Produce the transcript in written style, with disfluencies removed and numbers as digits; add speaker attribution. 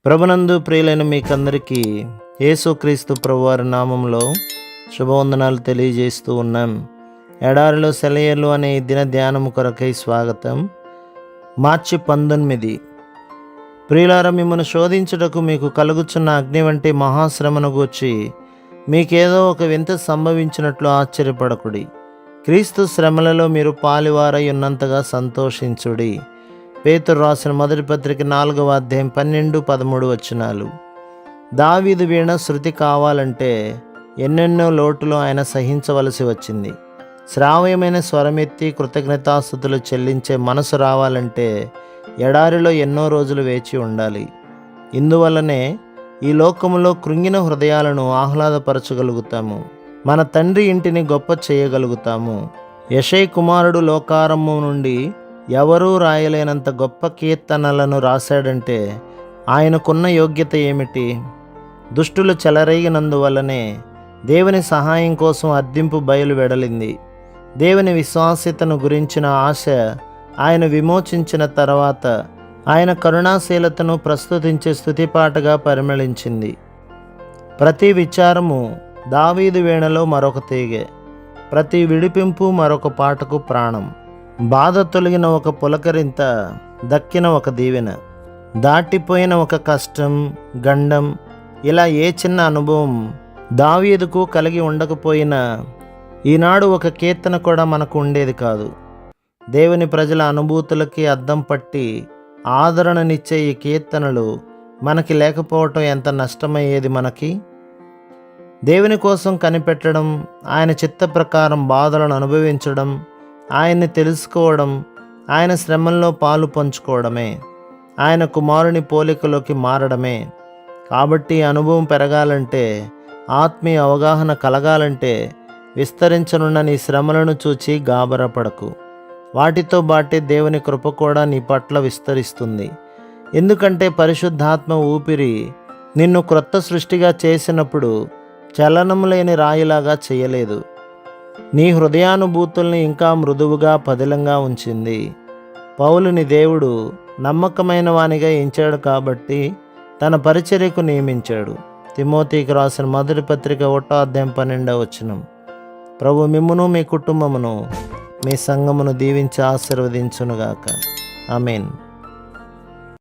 Speaker 1: ప్రభునందు ప్రియులైన మీకందరికీ యేసుక్రీస్తు ప్రభువారి నామంలో శుభవందనాలు తెలియజేస్తూ ఉన్నాం. ఎడారిలో సెలయేర్లు అనే ఈ దిన ధ్యానము కొరకై స్వాగతం. మార్చి 19. ప్రియులారా, మిమ్మల్ని శోధించుటకు మీకు కలుగుచున్న అగ్ని వంటి మహాశ్రమను గూర్చి మీకేదో ఒక వింత సంభవించినట్లు ఆశ్చర్యపడకుడి. క్రీస్తు శ్రమలలో మీరు పాలివారై ఉన్నంతగా సంతోషించుడి. పేతురు రాసిన మొదటి పత్రిక 4వ అధ్యాయం 12-13 వచనాలు. దావీదు వీణ శృతి కావాలంటే ఎన్నెన్నో లోటులు ఆయన సహించవలసి వచ్చింది. శ్రావ్యమైన స్వరమెత్తి కృతజ్ఞతాస్తుతులు చెల్లించే మనసు రావాలంటే ఎడారిలో ఎన్నో రోజులు వేచి ఉండాలి. ఇందువల్లనే ఈ లోకములో కృంగిన హృదయాలను ఆహ్లాదపరచగలుగుతాము. మన తండ్రి ఇంటిని గొప్ప చేయగలుగుతాము. యెషయా కుమారుడు లోకారంభం నుండి ఎవరూ రాయలేనంత గొప్ప కీర్తనలను రాశాడంటే ఆయనకున్న యోగ్యత ఏమిటి? దుష్టులు చెలరేగినందువల్లనే దేవుని సహాయం కోసం అర్థింపు బయలు వెడలింది. దేవుని విశ్వాస్యతను గురించిన ఆశ ఆయన విమోచించిన తర్వాత ఆయన కరుణాశీలతను ప్రస్తుతించే స్తుతిపాటగా పరిమళించింది. ప్రతి విచారము దావీదు వీణలో మరొక తీగె, ప్రతి విడిపింపు మరొక పాటకు ప్రాణం. బాధ తొలగిన ఒక పులకరింత, దక్కిన ఒక దీవెన, దాటిపోయిన ఒక కష్టం, గండం, ఇలా ఏ చిన్న అనుభవం దావీదుకు కలిగి ఉండకపోయినా ఈనాడు ఒక కీర్తన కూడా మనకు ఉండేది కాదు. దేవుని ప్రజల అనుభూతులకి అద్దం పట్టి ఆదరణనిచ్చే ఈ కీర్తనలు మనకి లేకపోవటం ఎంత నష్టమయ్యేది మనకి. దేవుని కోసం కనిపెట్టడం, ఆయన చిత్త ప్రకారం బాధలను అనుభవించడం, ఆయన్ని తెలుసుకోవడం, ఆయన శ్రమల్లో పాలు పంచుకోవడమే, ఆయన కుమారుని పోలికలోకి మారడమే. కాబట్టి అనుభవం పెరగాలంటే, ఆత్మీయ అవగాహన కలగాలంటే విస్తరించనున్న నీ శ్రమలను చూచి గాబరపడకు. వాటితో బాటే దేవుని కృప కూడా నీ పట్ల విస్తరిస్తుంది. ఎందుకంటే పరిశుద్ధాత్మ ఊపిరి నిన్ను క్రొత్త సృష్టిగా చేసినప్పుడు చలనం లేని రాయిలాగా చేయలేదు. నీ హృదయానుభూతుల్ని ఇంకా మృదువుగా పదిలంగా ఉంచింది. పౌలుని దేవుడు నమ్మకమైన వానిగా ఎంచాడు కాబట్టి తన పరిచర్యకు నియమించాడు. తిమోతికి రాసిన మొదటి పత్రిక 1వ అధ్యాయం 12వ వచనం. ప్రభు మిమ్మును మీ కుటుంబమును మీ సంఘమును దీవించి ఆశీర్వదించునుగాక. ఆమేన్.